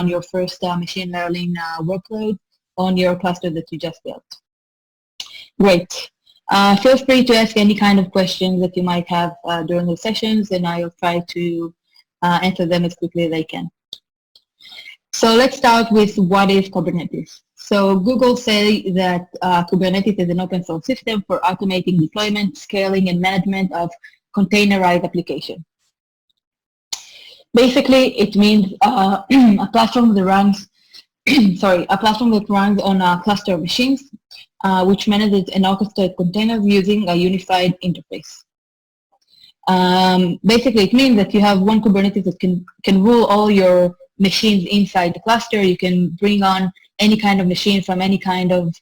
on your first machine learning workload on your cluster that you just built. Great. Feel free to ask any kind of questions that you might have during the sessions, and I'll try to answer them as quickly as I can. So let's start with what is Kubernetes. So Google say that Kubernetes is an open source system for automating deployment, scaling, and management of containerized applications. Basically, it means a platform that runs, a platform that runs on a cluster of machines, which manages and orchestrates containers using a unified interface. Basically, it means that you have one Kubernetes that can rule all your machines inside the cluster. You can bring on any kind of machine from any kind of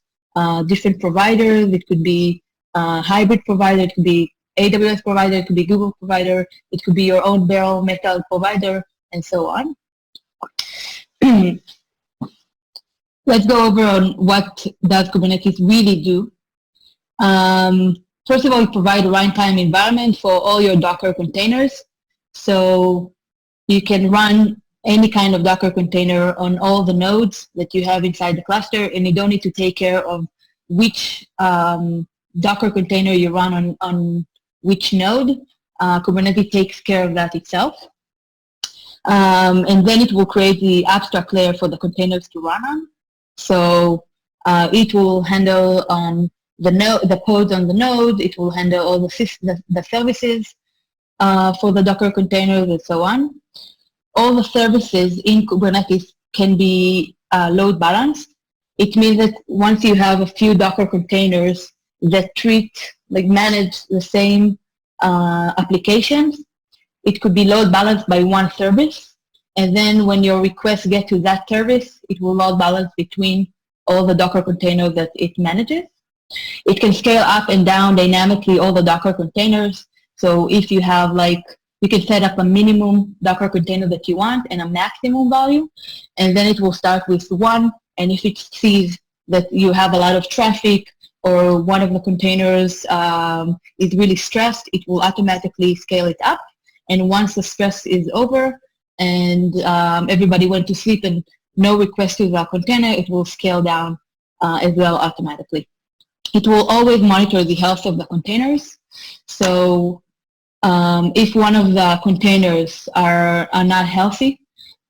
different providers. It could be a hybrid provider, it could be AWS provider, it could be Google provider, it could be your own bare metal provider, and so on. Let's go over on what does Kubernetes really do. First of all, we provide a runtime environment for all your Docker containers. So you can run any kind of Docker container on all the nodes that you have inside the cluster, and you don't need to take care of which Docker container you run on which node. Kubernetes takes care of that itself. And then it will create the abstract layer for the containers to run on. So it will handle the pods on the node. It will handle all the services for the Docker containers and so on. All the services in Kubernetes can be load balanced. It means that once you have a few Docker containers that manage the same applications, it could be load balanced by one service. And then when your requests get to that service, it will load balance between all the Docker containers that it manages. It can scale up and down dynamically all the Docker containers. So if you have you can set up a minimum Docker container that you want and a maximum value, and then it will start with one. And if it sees that you have a lot of traffic or one of the containers is really stressed, it will automatically scale it up. And once the stress is over and everybody went to sleep and no request to the container, it will scale down as well automatically. It will always monitor the health of the containers. So if one of the containers are not healthy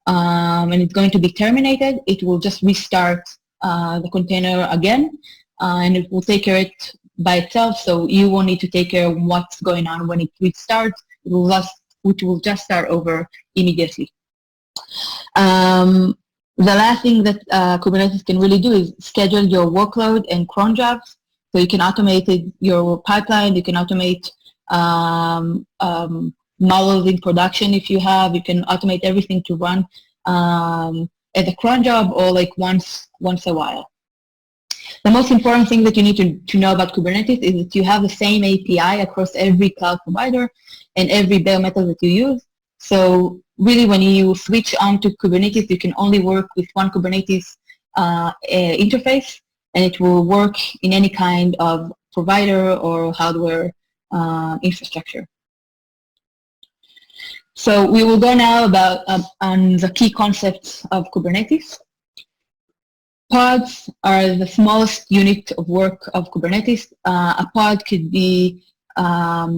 and it's going to be terminated, it will just restart the container again, and it will take care of it by itself. So you won't need to take care of what's going on when it restarts. Which will just start over immediately. The last thing that Kubernetes can really do is schedule your workload and cron jobs. So you can automate your pipeline. You can automate models in production if you have. You can automate everything to run as a cron job or once a while. The most important thing that you need to know about Kubernetes is that you have the same API across every cloud provider and every bare metal that you use. So really when you switch on to Kubernetes, you can only work with one Kubernetes interface, and it will work in any kind of provider or hardware infrastructure. So we will go now about on the key concepts of Kubernetes. Pods are the smallest unit of work of Kubernetes. A pod could be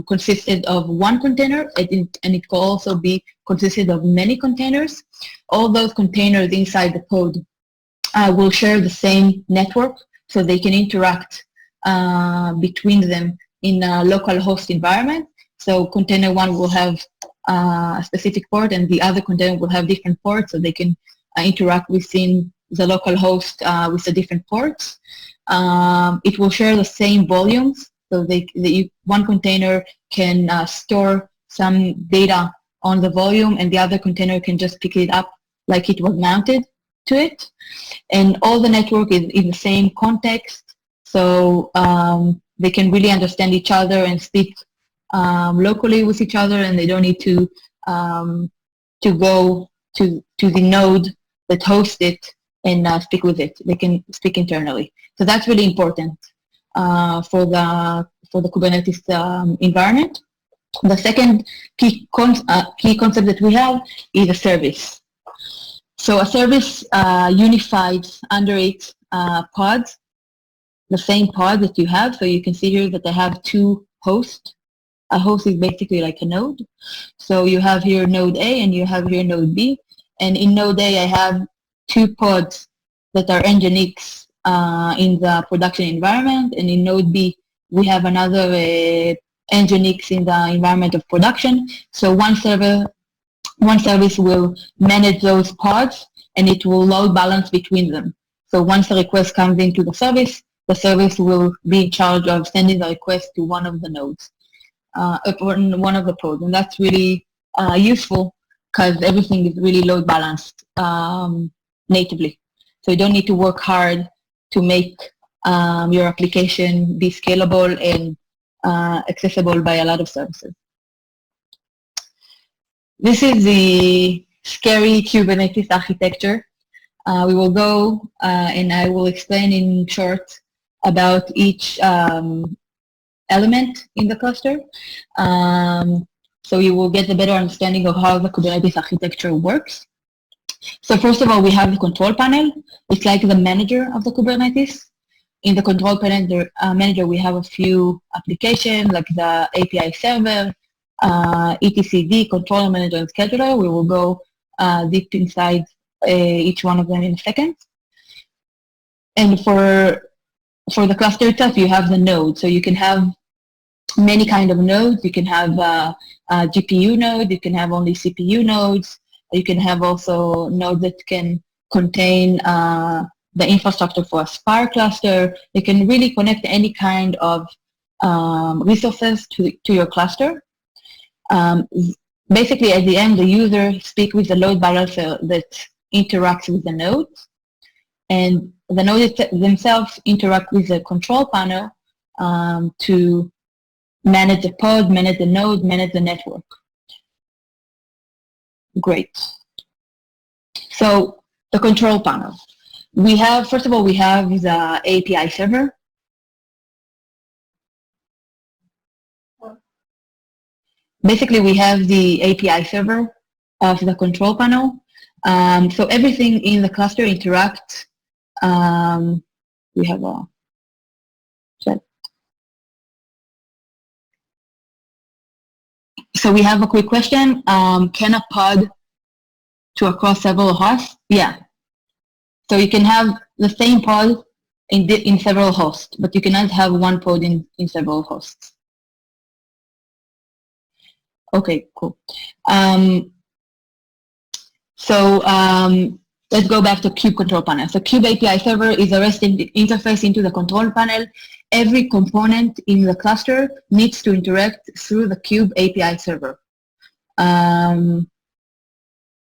consisted of one container, and it could also be consisted of many containers. All those containers inside the pod will share the same network, so they can interact between them in a local host environment. So container one will have a specific port, and the other container will have different ports, so they can interact within the local host with the different ports. It will share the same volumes, so one container can store some data on the volume, and the other container can just pick it up like it was mounted to it. And all the network is in the same context, so they can really understand each other and speak locally with each other, and they don't need to go to the node that hosts it and speak with it. They can speak internally. So that's really important for the Kubernetes environment. The second key concept that we have is a service. So a service unifies under it pods, the same pod that you have. So you can see here that I have two hosts. A host is basically like a node. So you have here node A and you have here node B. And in node A, I have two pods that are Nginx in the production environment. And in node B, we have another Nginx in the environment of production. So one service will manage those pods and it will load balance between them. So once the request comes into the service will be in charge of sending the request to one of the nodes, one of the pods. And that's really useful because everything is really load balanced natively. So you don't need to work hard to make your application be scalable and accessible by a lot of services. This is the scary Kubernetes architecture. We will go and I will explain in short about each element in the cluster. So you will get a better understanding of how the Kubernetes architecture works. So first of all, we have the control panel. It's like the manager of the Kubernetes. In the control panel manager, we have a few applications like the API server, etcd, controller manager, and scheduler. We will go deep inside each one of them in a second. And for the cluster itself, you have the node. So you can have many kind of nodes. You can have a GPU node. You can have only CPU nodes. You can have also nodes that can contain the infrastructure for a Spark cluster. You can really connect any kind of resources to your cluster. Basically, at the end, the user speaks with the load balancer that interacts with the nodes, and the nodes themselves interact with the control panel to manage the pod, manage the node, manage the network. Great. So the control panel. We have, first of all, we have the API server. Basically, we have the API server of the control panel. So everything in the cluster interacts. We have a chat. So we have a quick question. Can a pod to across several hosts? Yeah. So you can have the same pod in several hosts, but you cannot have one pod in several hosts. Okay, cool. Let's go back to Kube control panel. So Kube API server is a REST interface into the control panel. Every component in the cluster needs to interact through the Kube API server.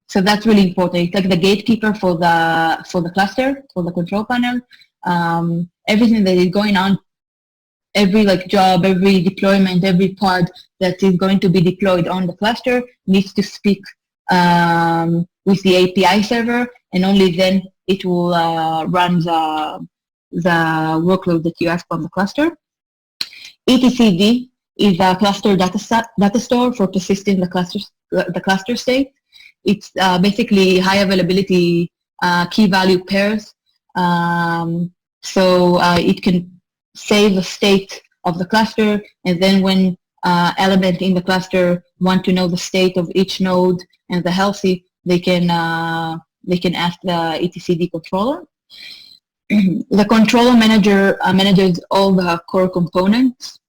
So that's really important. It's like the gatekeeper for the cluster, for the control panel. Everything that is going on, every job, every deployment, every pod that is going to be deployed on the cluster needs to speak with the API server, and only then it will run the workload that you ask from the cluster. etcd is a cluster data store for persisting the cluster state. It's basically high availability key value pairs. So it can save the state of the cluster, and then when element in the cluster want to know the state of each node and the healthy, they can ask the etcd controller. The controller manager manages all the core components.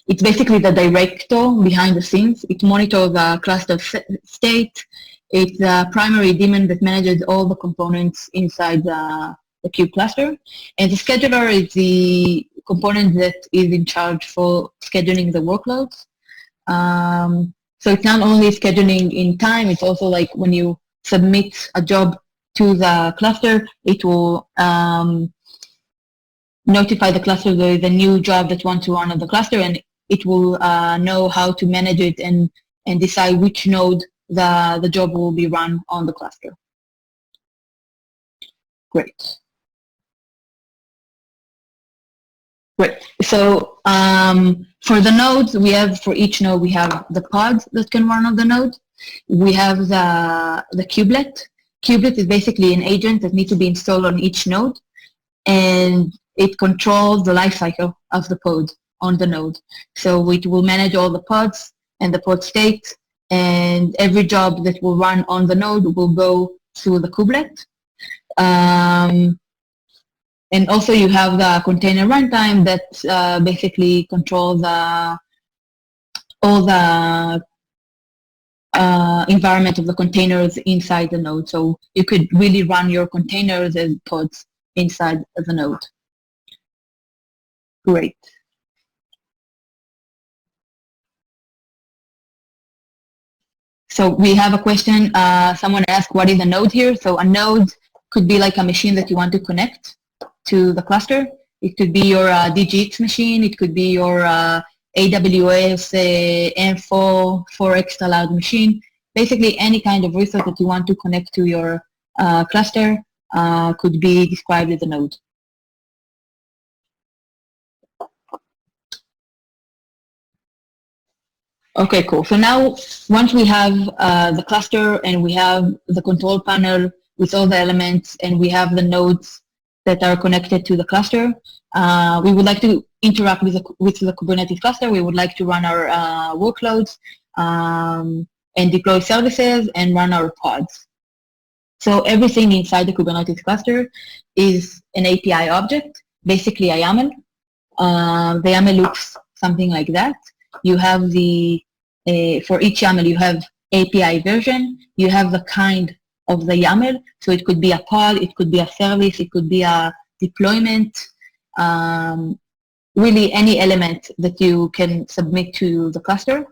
It's basically the director behind the scenes. It monitors the cluster state. It's the primary daemon that manages all the components inside the Kube cluster. And the scheduler is the component that is in charge for scheduling the workloads. So it's not only scheduling in time, it's also like when you submit a job to the cluster, it will notify the cluster there is a new job that wants to run on the cluster, and it will know how to manage it and decide which node the job will be run on the cluster. Great. Great. So for the nodes, for each node, we have the pods that can run on the node. We have the kubelet. kubelet is basically an agent that needs to be installed on each node, and it controls the lifecycle of the pod on the node. So it will manage all the pods and the pod state, and every job that will run on the node will go through the kubelet. And also you have the container runtime that basically controls all the environment of the containers inside the node. So you could really run your containers as pods inside the node. Great. So we have a question. Someone asked, what is a node here? So a node could be like a machine that you want to connect to the cluster. It could be your DGX machine. It could be your AWS M4 for extra loud machine. Basically, any kind of resource that you want to connect to your cluster could be described as a node. Okay, cool. So now, once we have the cluster and we have the control panel with all the elements and we have the nodes that are connected to the cluster, we would like to interact with the Kubernetes cluster. We would like to run our workloads and deploy services and run our pods. So everything inside the Kubernetes cluster is an API object, basically a YAML. The YAML looks something like that. You have for each YAML, you have API version, you have the kind of the YAML, so it could be a pod, it could be a service, it could be a deployment, really any element that you can submit to the cluster,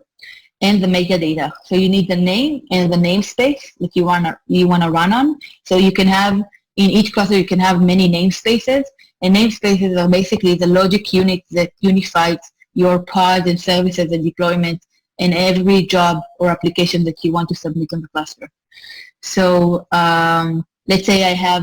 and the metadata. So you need the name and the namespace that you wanna run on. So you can have, in each cluster, you can have many namespaces, and namespaces are basically the logic unit that unifies your pods and services and deployment in every job or application that you want to submit on the cluster. So let's say I have,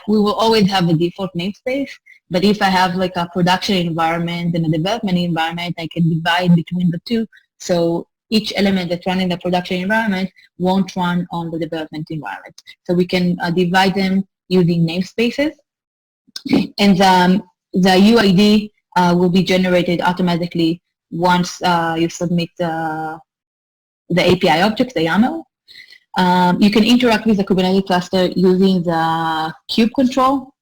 we will always have a default namespace, but if I have like a production environment and a development environment, I can divide between the two. So each element that's running the production environment won't run on the development environment. So we can divide them using namespaces. And the UID will be generated automatically once you submit the API object, the YAML. You can interact with the Kubernetes cluster using the kube control.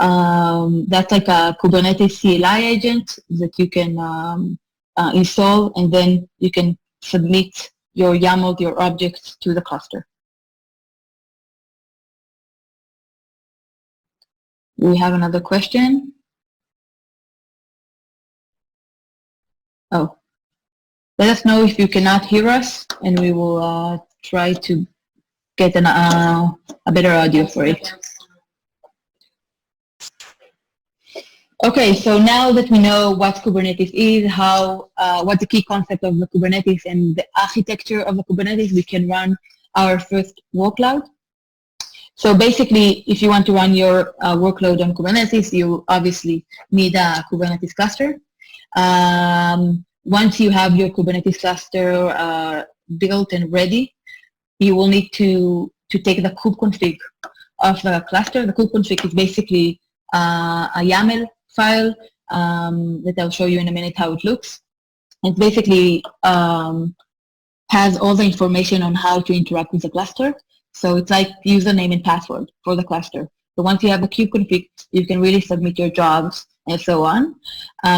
That's like a Kubernetes CLI agent that you can install, and then you can submit your YAML, your objects to the cluster. We have another question. Oh, let us know if you cannot hear us, and we will try to get a better audio for it. Okay, so now that we know what Kubernetes is, what the key concept of the Kubernetes and the architecture of the Kubernetes, we can run our first workload. So basically, if you want to run your workload on Kubernetes, you obviously need a Kubernetes cluster. Once you have your Kubernetes cluster built and ready, you will need to take the kubeconfig of the cluster. The kubeconfig is basically a YAML file that I'll show you in a minute how it looks. It basically has all the information on how to interact with the cluster. So it's like username and password for the cluster. So once you have the kubeconfig, you can really submit your jobs and so on.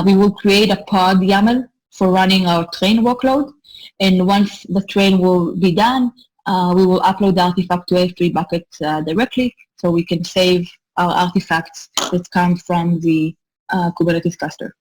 We will create a pod YAML for running our train workload. And once the train will be done, we will upload the artifact to S3 buckets directly, so we can save our artifacts that come from the Kubernetes cluster.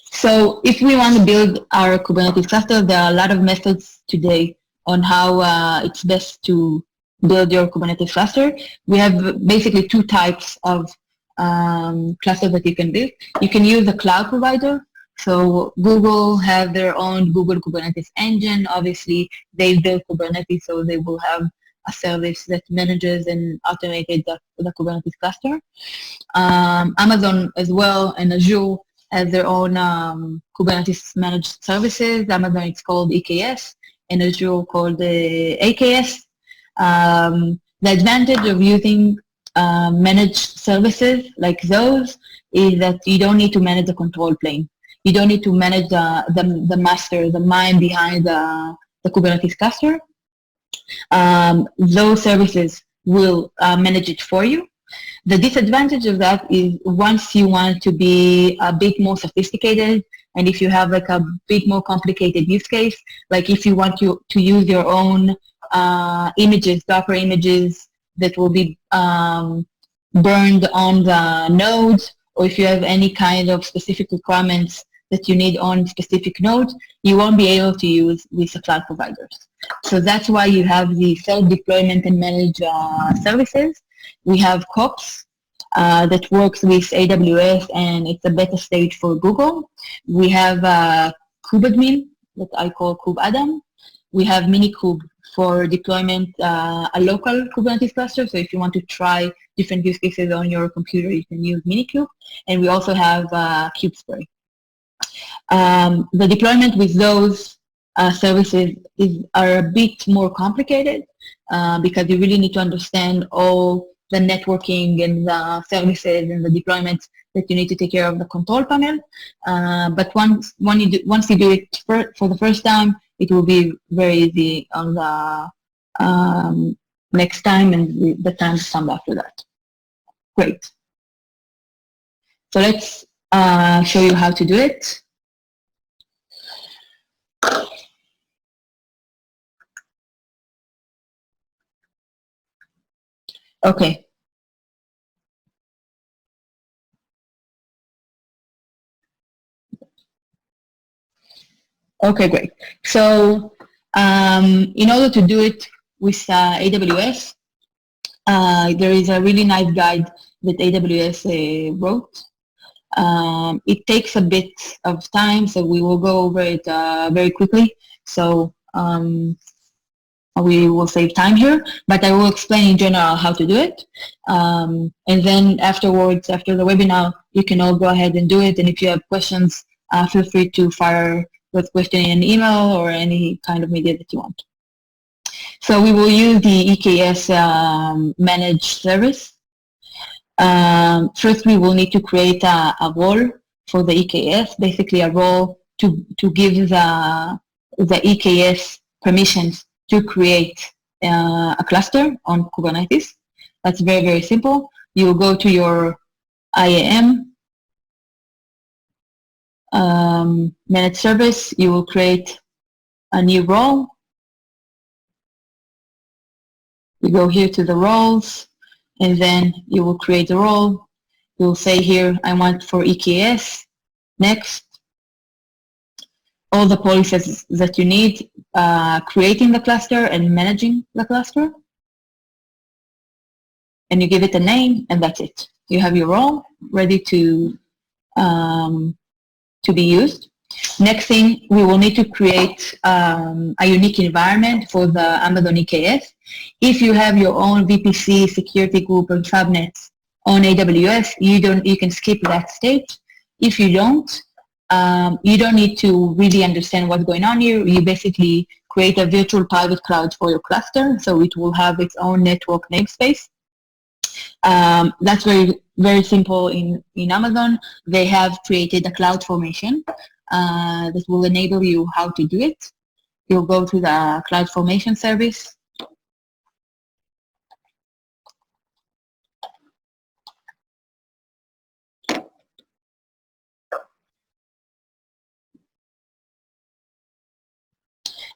So if we want to build our Kubernetes cluster, there are a lot of methods today on how it's best to build your Kubernetes cluster. We have basically two types of clusters that you can build. You can use a cloud provider. So Google have their own Google Kubernetes engine. Obviously, they build Kubernetes, so they will have a service that manages and automated the Kubernetes cluster. Amazon as well and Azure has their own Kubernetes managed services. Amazon it's called EKS and Azure called AKS. The advantage of using managed services like those is that you don't need to manage the control plane. You don't need to manage the master, the mind behind the Kubernetes cluster. Those services will manage it for you. The disadvantage of that is once you want to be a bit more sophisticated, and if you have like a bit more complicated use case, like if you want to use your own images, Docker images that will be burned on the nodes, or if you have any kind of specific requirements that you need on specific nodes, you won't be able to use with the cloud providers. So that's why you have the self-deployment and managed services. We have COPS that works with AWS, and it's a beta stage for Google. We have Kubeadmin that I call KubeAdam. We have Minikube for deployment, a local Kubernetes cluster. So if you want to try different use cases on your computer, you can use Minikube. And we also have KubeSpray. The deployment with those services are a bit more complicated because you really need to understand all the networking and the services and the deployments that you need to take care of the control panel. But once you do it for the first time, it will be very easy on the next time and the time to come after that. Great. So let's show you how to do it. Okay. Okay, great. So in order to do it with AWS, there is a really nice guide that AWS wrote. It takes a bit of time, so we will go over it very quickly. So we will save time here, but I will explain in general how to do it. And then afterwards, after the webinar, you can all go ahead and do it. And if you have questions, feel free to fire with question in an email or any kind of media that you want. So we will use the EKS managed service. First, we will need to create a role for the EKS, basically a role to give the EKS permissions to create a cluster on Kubernetes. That's very, very simple. You will go to your IAM managed service. You will create a new role. You go here to the roles, and then you will create the role. You will say here, I want for EKS. Next. All the policies that you need, creating the cluster and managing the cluster. And you give it a name, and that's it. You have your role ready to be used. Next thing, we will need to create a unique environment for the Amazon EKS. If you have your own VPC security group and subnets on AWS, you can skip that stage. If you don't need to really understand what's going on here. You basically create a virtual private cloud for your cluster, so it will have its own network namespace. That's very, very simple in Amazon. They have created a cloud formation that will enable you how to do it. You'll go to the cloud formation service.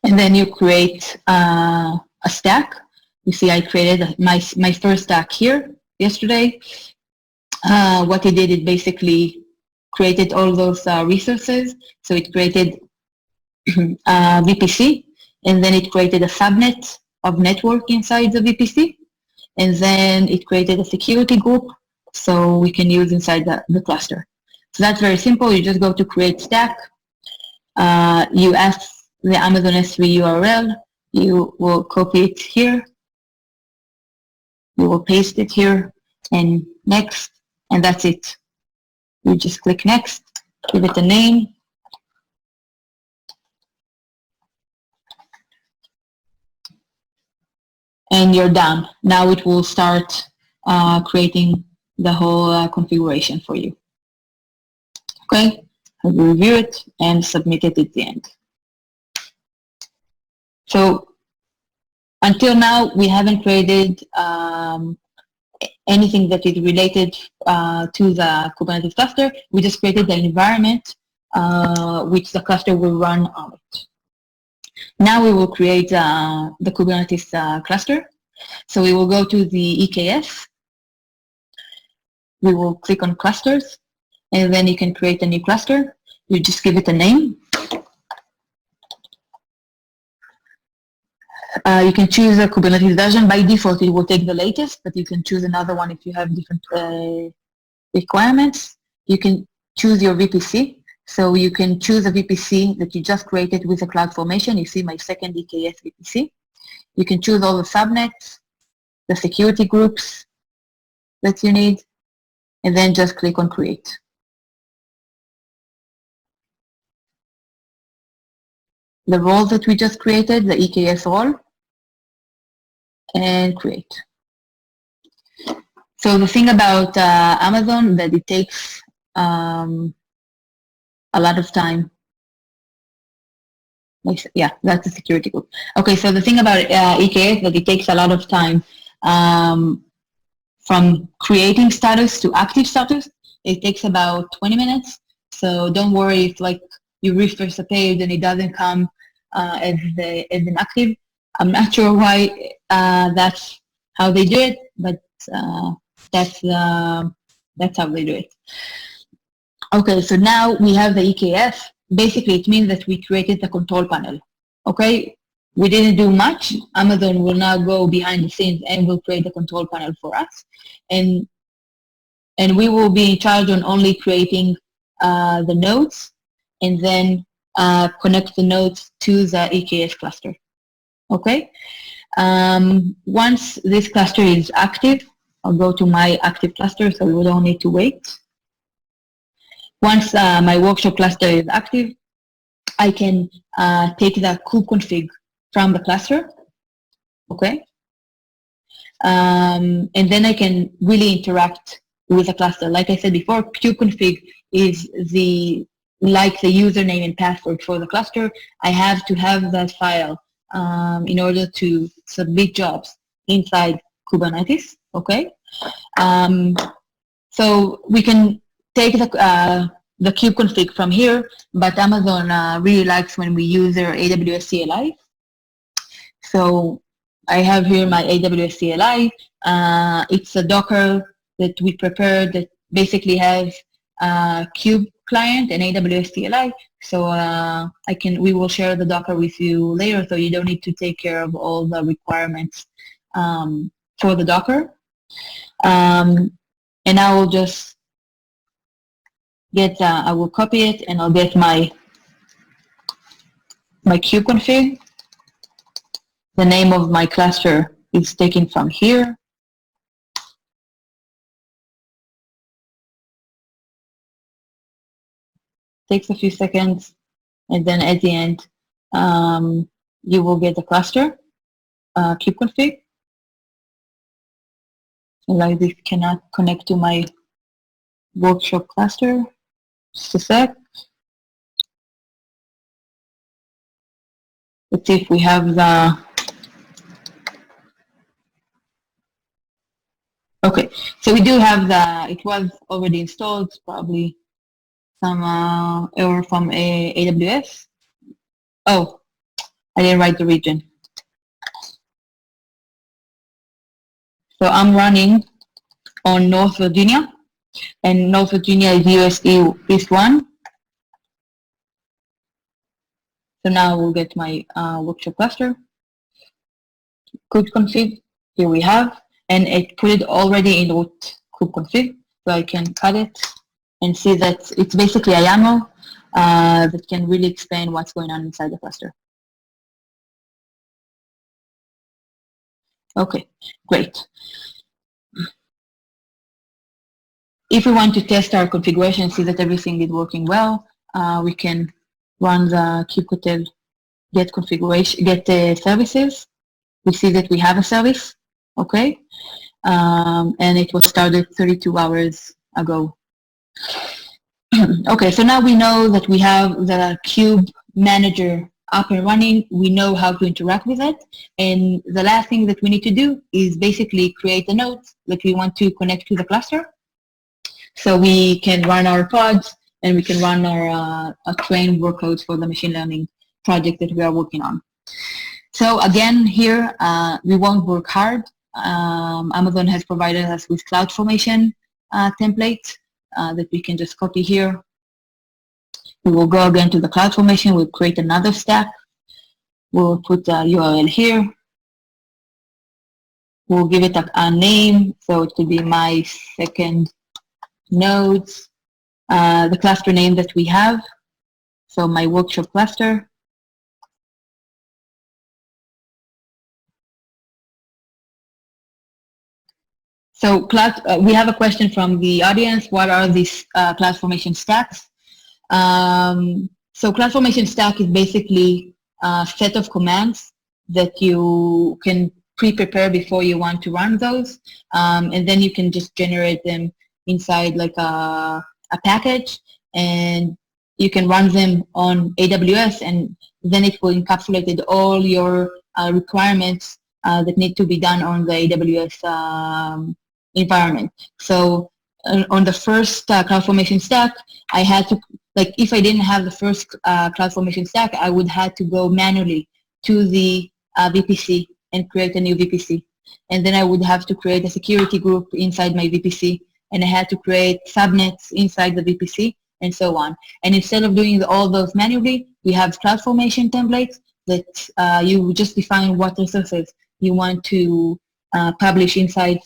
And then you create a stack. You see I created my first stack here yesterday. What it did, it basically created all those resources. So it created VPC, and then it created a subnet of network inside the VPC, and then it created a security group so we can use inside the cluster. So that's very simple. You just go to create stack. You ask the Amazon S3 URL. You will copy it here. You will paste it here, and next, and that's it. You just click next, give it a name. and you're done. Now it will start creating the whole configuration for you. Okay, I will review it and submit it at the end. So until now, we haven't created anything that is related to the Kubernetes cluster. We just created the environment which the cluster will run on it. Now we will create the Kubernetes cluster. So we will go to the EKS. We will click on clusters, and then you can create a new cluster. You just give it a name. You can choose a Kubernetes version. By default, it will take the latest, but you can choose another one if you have different requirements. You can choose your VPC. So you can choose a VPC that you just created with a CloudFormation. You see my second EKS VPC. You can choose all the subnets, the security groups that you need, and then just click on Create. The role that we just created, the EKS role, and Create. So the thing about Amazon that it takes a lot of time. Yeah, that's the security group. Okay, so the thing about EKS that it takes a lot of time from creating status to active status. It takes about 20 minutes. So don't worry if like you refresh the page and it doesn't come as an active. I'm not sure why that's how they do it, but that's how they do it. Okay, so now we have the EKS. Basically, it means that we created the control panel. Okay, we didn't do much. Amazon will now go behind the scenes and will create the control panel for us, and we will be in charge on only creating the nodes, and then connect the nodes to the EKS cluster. Okay, once this cluster is active, I'll go to my active cluster, so we don't need to wait. Once my workshop cluster is active, I can take the kubeconfig from the cluster, okay? And then I can really interact with the cluster. Like I said before, kubeconfig is like the username and password for the cluster. I have to have that file in order to submit jobs inside Kubernetes, okay? So we can take the kubeconfig from here, but Amazon really likes when we use their AWS CLI. So I have here my AWS CLI. It's a Docker that we prepared that basically has Kube client and AWS CLI. So we will share the Docker with you later, so you don't need to take care of all the requirements for the Docker. And I will just I will copy it, and I'll get my kubeconfig. The name of my cluster is taken from here. Takes a few seconds, and then at the end, you will get the cluster kubeconfig. Like this cannot connect to my workshop cluster. Just a sec. Let's see if we have the... Okay, so we do have it was already installed, probably some error from AWS. Oh, I didn't write the region. So I'm running on North Virginia, and North Virginia is US East 1. So now we'll get my workshop cluster. Kubeconfig, here we have, and it put it already in root kubeconfig, so I can cut it and see that it's basically a YAML that can really explain what's going on inside the cluster. Okay, great. If we want to test our configuration and see that everything is working well, we can run the kubectl get configuration, get services. we see that we have a service, okay? And it was started 32 hours ago. Okay, so now we know that we have the Kube manager up and running. We know how to interact with it. And the last thing that we need to do is basically create a node that we want to connect to the cluster. So we can run our pods and we can run our train workloads for the machine learning project that we are working on. So again, here, we won't work hard. Amazon has provided us with CloudFormation templates that we can just copy here. We will go again to the CloudFormation. We'll create another stack. We'll put the URL here. We'll give it a name, so it could be my second nodes. The cluster name that we have, so my workshop cluster. So we have a question from the audience. What are these CloudFormation stacks? So CloudFormation stack is basically a set of commands that you can pre-prepare before you want to run those, and then you can just generate them inside like a package, and you can run them on AWS, and then it will encapsulate all your requirements that need to be done on the AWS environment. So on the first CloudFormation stack, I had to, like, if I didn't have the first CloudFormation stack, I would have to go manually to the VPC and create a new VPC. And then I would have to create a security group inside my VPC, and I had to create subnets inside the VPC, and so on. And instead of doing all those manually, we have CloudFormation templates that you just define what resources you want to publish inside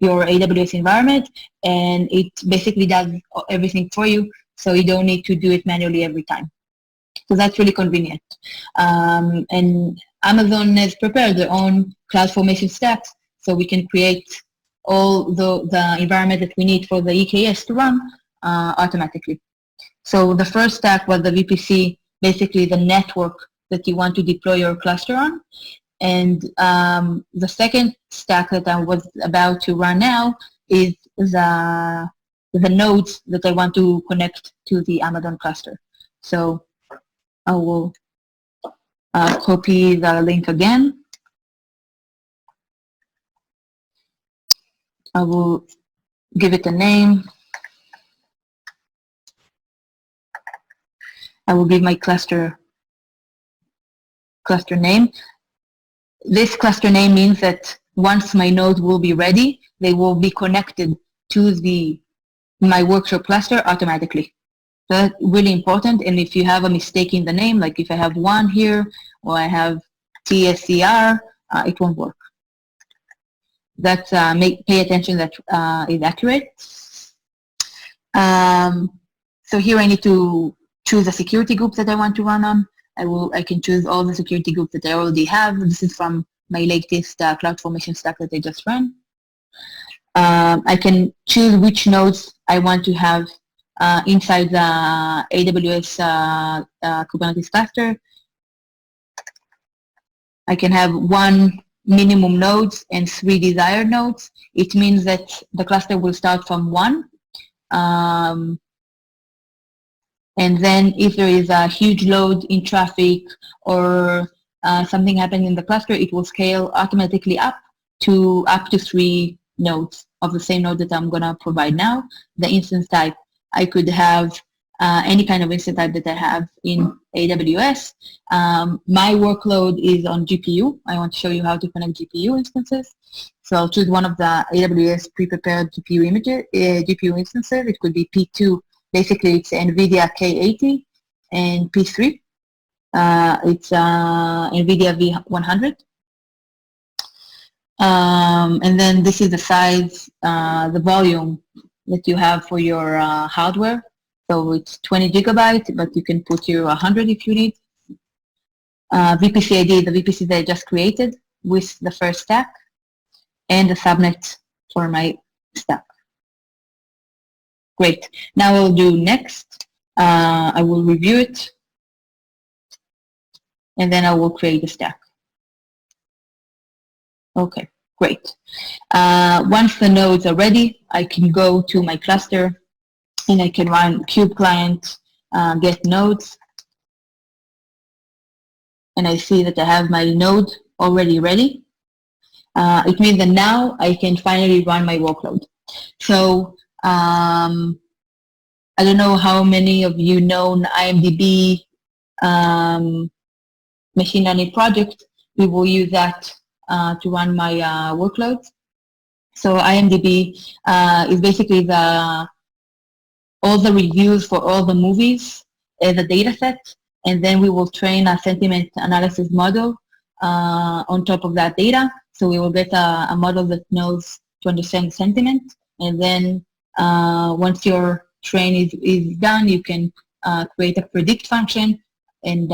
your AWS environment, and it basically does everything for you, so you don't need to do it manually every time. So that's really convenient. And Amazon has prepared their own CloudFormation stacks, so we can create all the environment that we need for the EKS to run automatically. So the first stack was the VPC, basically the network that you want to deploy your cluster on. And the second stack that I was about to run now is the nodes that I want to connect to the Amazon cluster. So I will copy the link again. I will give it a name. I will give my cluster name. This cluster name means that once my nodes will be ready, they will be connected to my workshop cluster automatically. So that's really important. And if you have a mistake in the name, like if I have one here or I have TSCR, it won't work. That's pay attention that is accurate. So here I need to choose a security group that I want to run on. I can choose all the security groups that I already have. This is from my latest CloudFormation stack that I just ran. I can choose which nodes I want to have inside the AWS Kubernetes cluster. I can have 1 minimum nodes and 3 desired nodes. It means that the cluster will start from 1. And then if there is a huge load in traffic or something happening in the cluster, it will scale automatically up to 3 nodes of the same node that I'm going to provide now. The instance type, I could have any kind of instance type that I have in AWS. My workload is on GPU. I want to show you how to connect GPU instances. So I'll choose one of the AWS pre-prepared GPU instances. It could be P2. Basically, it's NVIDIA K80, and P3. It's NVIDIA V100. And then this is the size, the volume that you have for your hardware. So it's 20 gigabytes, but you can put your 100 if you need. VPC ID, the VPC that I just created with the first stack, and the subnet for my stack. Great. Now I'll do next. I will review it, and then I will create the stack. Okay, great. Once the nodes are ready, I can go to my cluster and I can run kube client get nodes, and I see that I have my node already ready. It means that now I can finally run my workload. So I don't know how many of you know IMDb machine learning project. We will use that to run my workloads. So IMDb is basically all the reviews for all the movies as a data set, and then we will train a sentiment analysis model on top of that data. So we will get a model that knows to understand sentiment, and then once your train is done, you can create a predict function and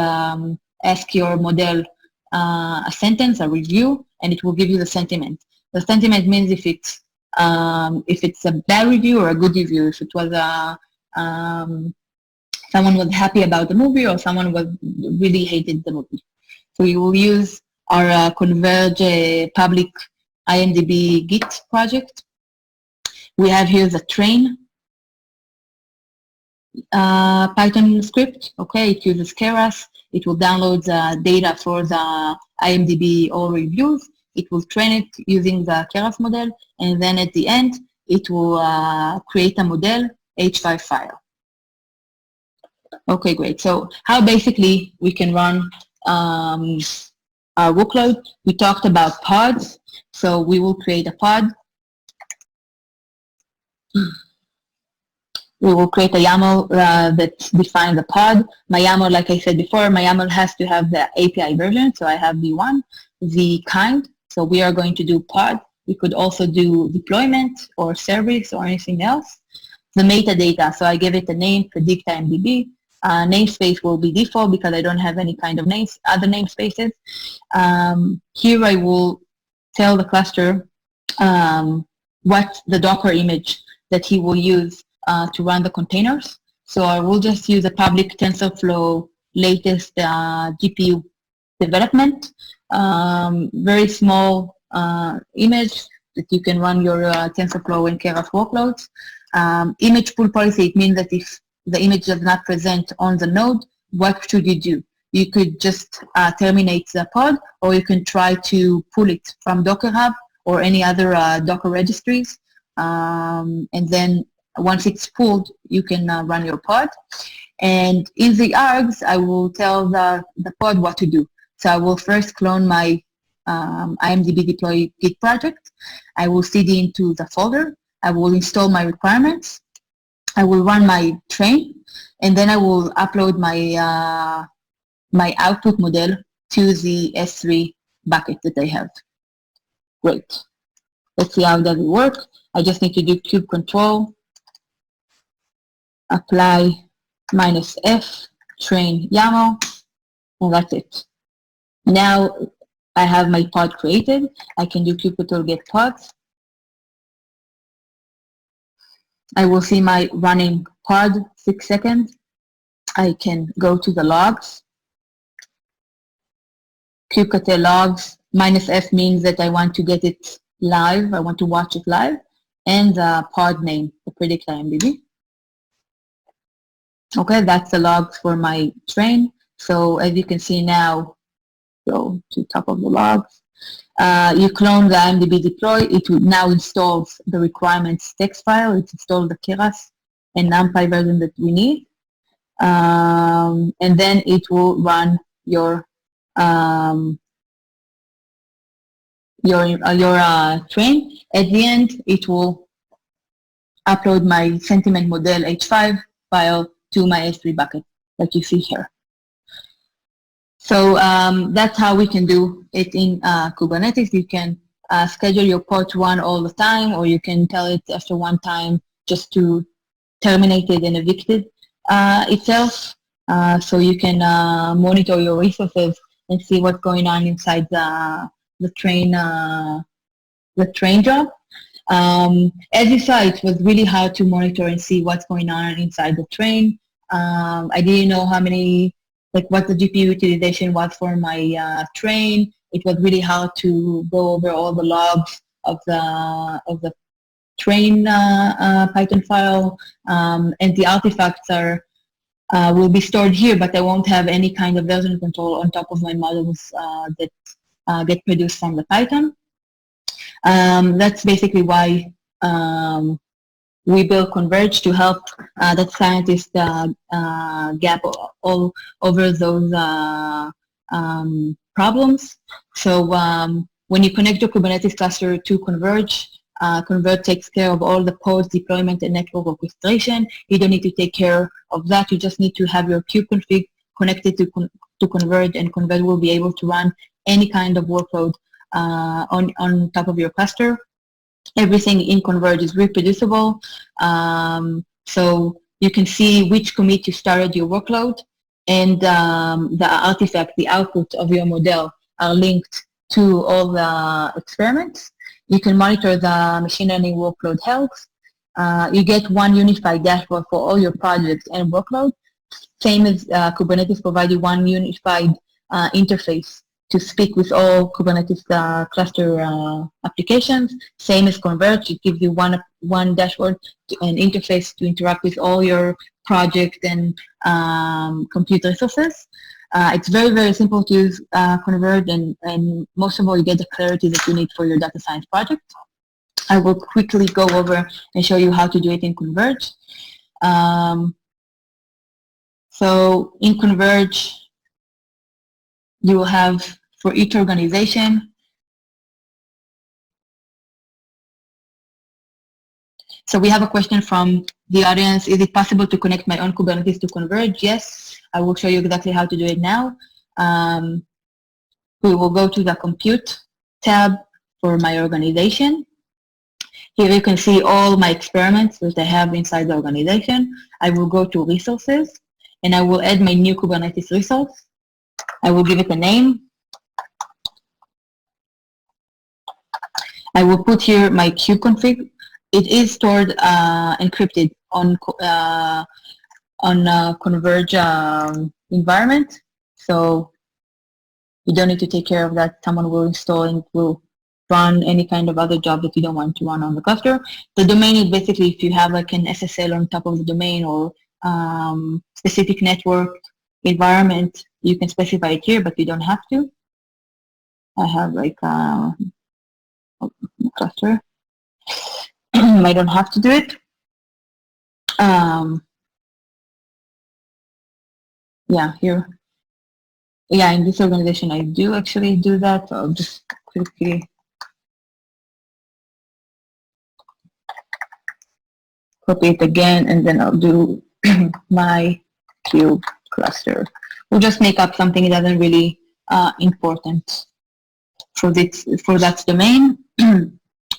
ask your model a sentence, a review, and it will give you the sentiment. The sentiment means if it's a bad review or a good review, if it was someone was happy about the movie or someone was really hated the movie. So you will use our Converge public IMDb Git project. We have here the train Python script. Okay, it uses Keras. It will download the data for the IMDb all reviews. It will train it using the Keras model, and then at the end, it will create a model H5 file. Okay, great. So how basically we can run our workload? We talked about pods. So we will create a pod. We will create a YAML that defines the pod. My YAML, like I said before, my YAML has to have the API version. So I have v1, the kind. So we are going to do pod. We could also do deployment or service or anything else. The metadata, so I give it a name, predict IMDb. Namespace will be default because I don't have any kind of other namespaces. Here I will tell the cluster what the Docker image that he will use to run the containers. So I will just use a public TensorFlow latest GPU development, very small image that you can run your TensorFlow and Keras workloads. Image pool policy, it means that if the image does not present on the node, what should you do? You could just terminate the pod, or you can try to pull it from Docker Hub or any other Docker registries. And then once it's pulled, you can run your pod. And in the args, I will tell the pod what to do. So I will first clone my IMDb deploy Git project. I will cd into the folder. I will install my requirements. I will run my train, and then I will upload my my output model to the S3 bucket that I have. Great. Let's see how does it work. I just need to do kube control, apply -f, train YAML, and that's it. Now I have my pod created. I can do kube control get pods. I will see my running pod 6 seconds. I can go to the logs. kubectl logs -f means that I want to get it live. I want to watch it live. And the pod name, the predict IMDb. Okay, that's the logs for my train. So as you can see now, go to top of the logs. You clone the IMDb deploy. It now installs the requirements text file. It installs the Keras and NumPy version that we need. And then it will run your train. At the end, it will upload my sentiment model H5 file to my S3 bucket that you see here. So that's how we can do it in Kubernetes. You can schedule your pod to run all the time, or you can tell it after one time just to terminate it and evict it itself. So you can monitor your resources and see what's going on inside the train job. As you saw, it was really hard to monitor and see what's going on inside the train. I didn't know how many, like what the GPU utilization was for my train. it was really hard to go over all the logs of the train Python file, and the artifacts will be stored here, but I won't have any kind of version control on top of my models that get produced from the Python. That's basically why we built Converge to help data scientists gap all over those problems. So when you connect your Kubernetes cluster to Converge, Converge takes care of all the post deployment and network orchestration. You don't need to take care of that. You just need to have your kubeconfig connected to Converge, and Converge will be able to run any kind of workload on top of your cluster. Everything in Converge is reproducible, so you can see which commit you started your workload, and the artifact, the output of your model are linked to all the experiments. You can monitor the machine learning workload health. You get one unified dashboard for all your projects and workload. Same as Kubernetes provides you one unified interface to speak with all Kubernetes cluster applications. Same as Converge, it gives you one dashboard and interface to interact with all your project and compute resources. It's very, very simple to use Converge, and most of all, you get the clarity that you need for your data science project. I will quickly go over and show you how to do it in Converge. So in Converge, you will have for each organization. So we have a question from the audience. Is it possible to connect my own Kubernetes to Converge? Yes, I will show you exactly how to do it now. We will go to the Compute tab for my organization. Here you can see all my experiments that I have inside the organization. I will go to Resources, and I will add my new Kubernetes resource. I will give it a name. I will put here my kubeconfig. It is stored encrypted on Converge environment, so you don't need to take care of that. Someone will install and will run any kind of other job that you don't want to run on the cluster. The domain is basically if you have like an SSL on top of the domain or specific network environment, you can specify it here, but you don't have to. I have like cluster. I don't have to do it. Yeah, here. Yeah, in this organization, I do actually do that. So I'll just quickly copy it again, and then I'll do my cube cluster. We'll just make up something that isn't really important for that domain.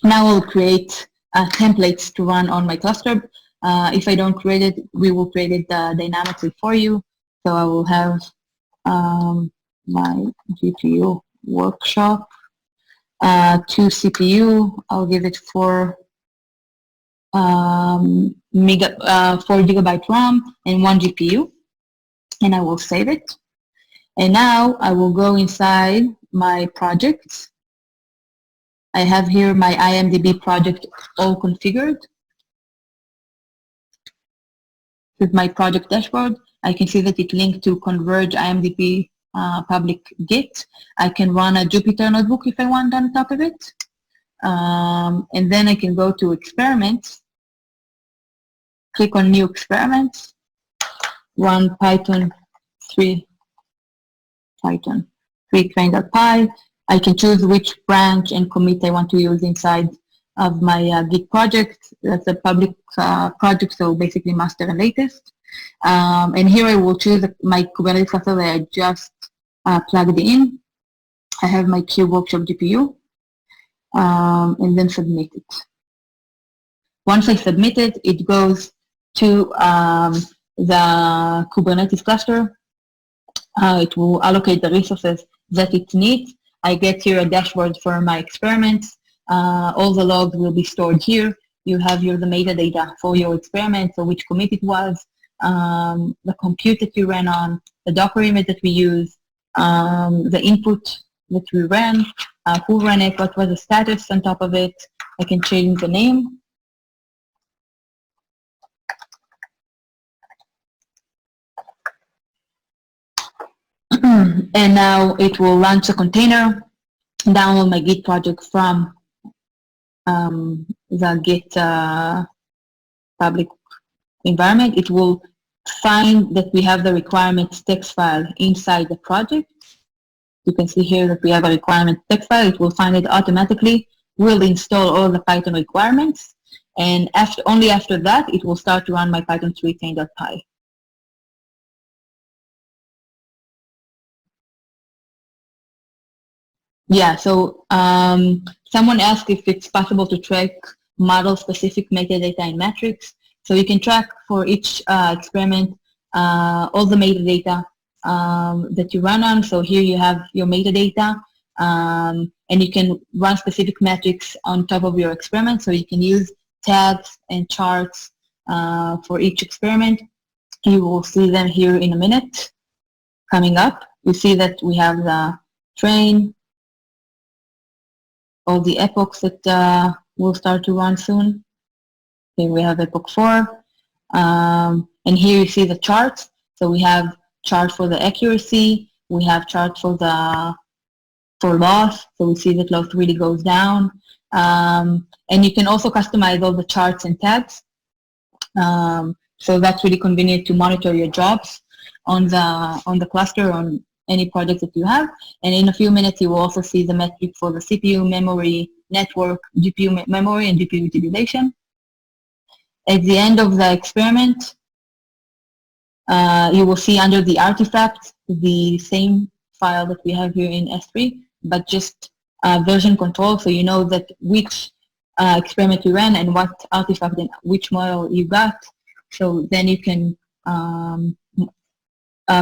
Now we'll create templates to run on my cluster. If I don't create it, we will create it dynamically for you. So I will have my GPU workshop, 2 CPU. I'll give it 4 GB RAM and 1 GPU, and I will save it. And now I will go inside my projects. I have here my IMDb project all configured. With my project dashboard, I can see that it linked to Converge IMDb public Git. I can run a Jupyter notebook if I want on top of it. And then I can go to experiments, click on new experiments, run Python 3 train.py. I can choose which branch and commit I want to use inside of my Git project. That's a public project, so basically master and latest. And here I will choose my Kubernetes cluster that I just plugged in. I have my Cube Workshop GPU, and then submit it. Once I submit it, it goes to the Kubernetes cluster. It will allocate the resources that it needs. I get here a dashboard for my experiments. All the logs will be stored here. You have here the metadata for your experiment, so which commit it was, the compute that you ran on, the Docker image that we use, the input that we ran, who ran it, what was the status on top of it. I can change the name. And now it will launch a container, download my Git project from the Git public environment. It will find that we have the requirements text file inside the project. You can see here that we have a requirement text file. It will find it automatically, will install all the Python requirements, and only after that, it will start to run my Python 3 Yeah, so someone asked if it's possible to track model-specific metadata in metrics. So you can track for each experiment all the metadata that you run on. So here you have your metadata, and you can run specific metrics on top of your experiment. So you can use tags and charts for each experiment. You will see them here in a minute coming up. You see that we have the train, all the epochs that will start to run soon. Here we have epoch 4. And here you see the charts. So we have chart for the accuracy. We have chart for loss. So we see that loss really goes down. And you can also customize all the charts and tags. So that's really convenient to monitor your jobs on the cluster, on any project that you have. And in a few minutes, you will also see the metric for the CPU, memory, network, GPU memory, and GPU utilization. At the end of the experiment, you will see under the artifact the same file that we have here in S3, but just version control, so you know that which experiment you ran and what artifact and which model you got. So then you can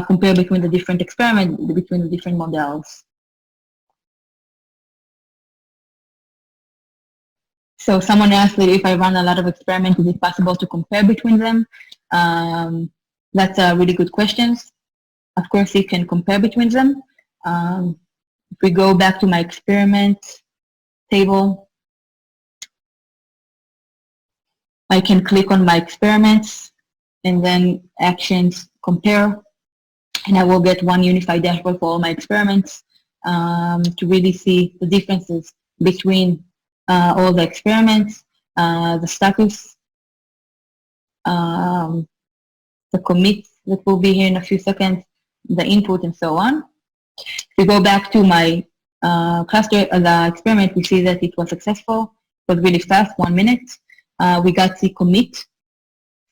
compare between the different experiments, between the different models. So someone asked that if I run a lot of experiments, is it possible to compare between them? That's a really good question. Of course, you can compare between them. If we go back to my experiment table, I can click on my experiments and then actions compare, and I will get one unified dashboard for all my experiments to really see the differences between all the experiments, the status, the commits that will be here in a few seconds, the input, and so on. If we go back to my cluster, the experiment, we see that it was successful. It was really fast, 1 minute. We got the commit.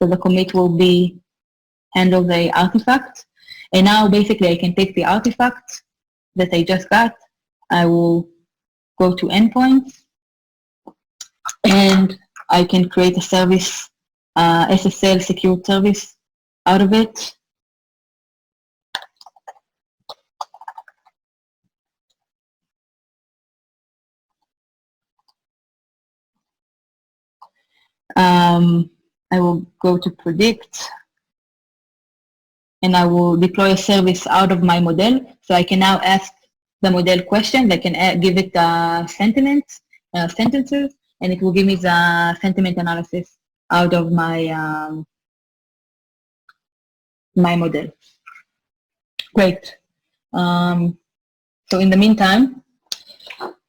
So the commit will be handle the artifact. And now basically I can take the artifact that I just got. I will go to endpoints, and I can create a service, SSL secured service out of it. I will go to predict, and I will deploy a service out of my model. So I can now ask the model questions. I can give it sentences, and it will give me the sentiment analysis out of my my model. Great. So in the meantime,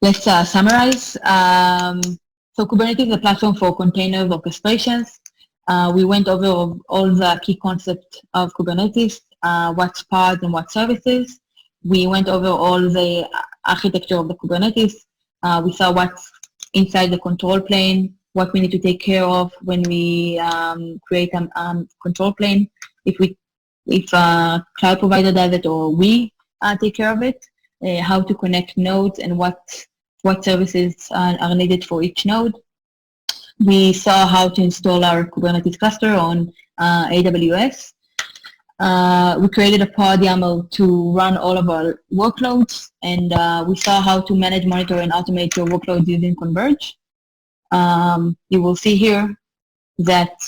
let's summarize. So Kubernetes is a platform for container orchestrations. We went over all the key concepts of Kubernetes, what's pods and what services. We went over all the architecture of the Kubernetes. We saw what's inside the control plane, what we need to take care of when we create a control plane, if a cloud provider does it or we take care of it, how to connect nodes and what services are needed for each node. We saw how to install our Kubernetes cluster on AWS. We created a pod YAML to run all of our workloads, and we saw how to manage, monitor, and automate your workloads using Converge. You will see here that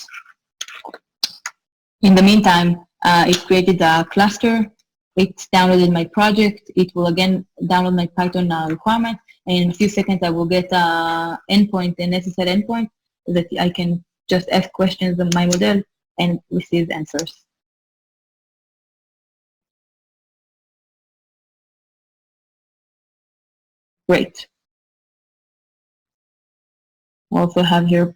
in the meantime, it created a cluster it's downloaded my project. It will again download my Python requirement, and in a few seconds I will get an endpoint, a necessary endpoint that I can just ask questions of my model and receive answers. Great. We also have here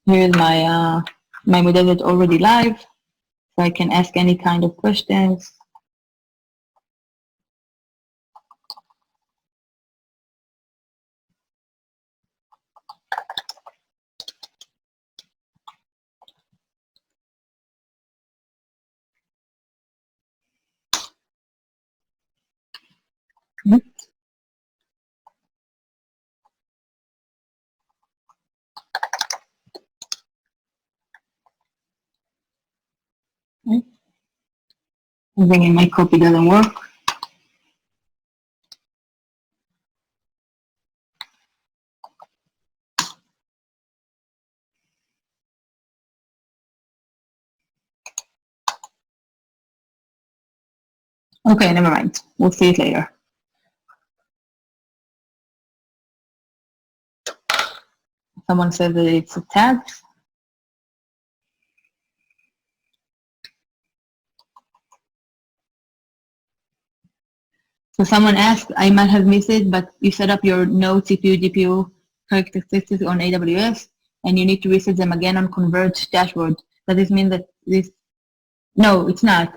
here's my my model that's already live, so I can ask any kind of questions. I'm thinking my copy doesn't work. Okay, never mind. We'll see it later. Someone said that it's a tag. So someone asked, I might have missed it, but you set up your node CPU, GPU characteristics on AWS, and you need to reset them again on Converge dashboard. Does this mean that this? No, it's not.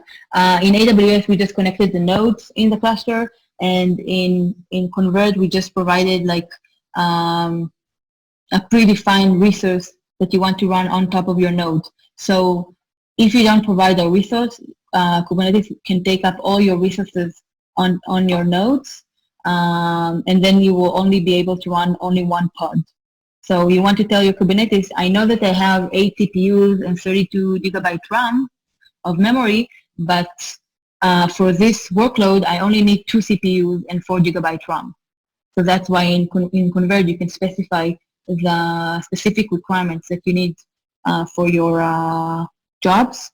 In AWS, we just connected the nodes in the cluster, and in Converge, we just provided like a predefined resource that you want to run on top of your node. So if you don't provide a resource, Kubernetes can take up all your resources on your nodes, and then you will only be able to run only one pod. So you want to tell your Kubernetes, I know that I have 8 CPUs and 32 gigabyte RAM of memory, but for this workload, I only need 2 CPUs and 4 gigabyte RAM. So that's why in Converge, you can specify the specific requirements that you need for your jobs.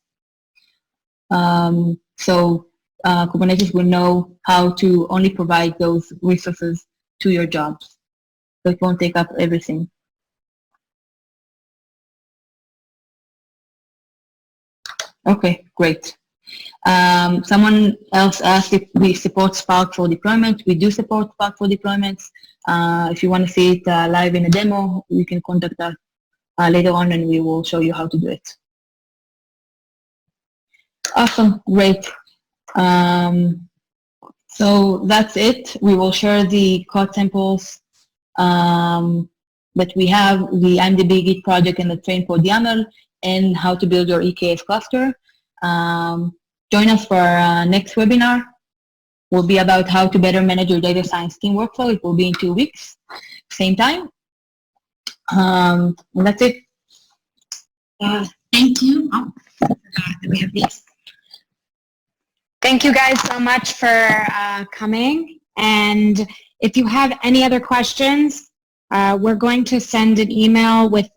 So Kubernetes will know how to only provide those resources to your jobs. So it won't take up everything. Okay, great. Someone else asked if we support Spark for deployment. We do support Spark for deployments. If you want to see it live in a demo, you can contact us later on and we will show you how to do it. Awesome, great. So that's it. We will share the code samples that we have, the IMDb Git project and the train pod YAML, and how to build your EKS cluster. Join us for our next webinar. Will be about how to better manage your data science team workflow. It will be in 2 weeks, same time. And that's it. Thank you. Oh, I forgot that we have these. Thank you guys so much for coming. And if you have any other questions, we're going to send an email with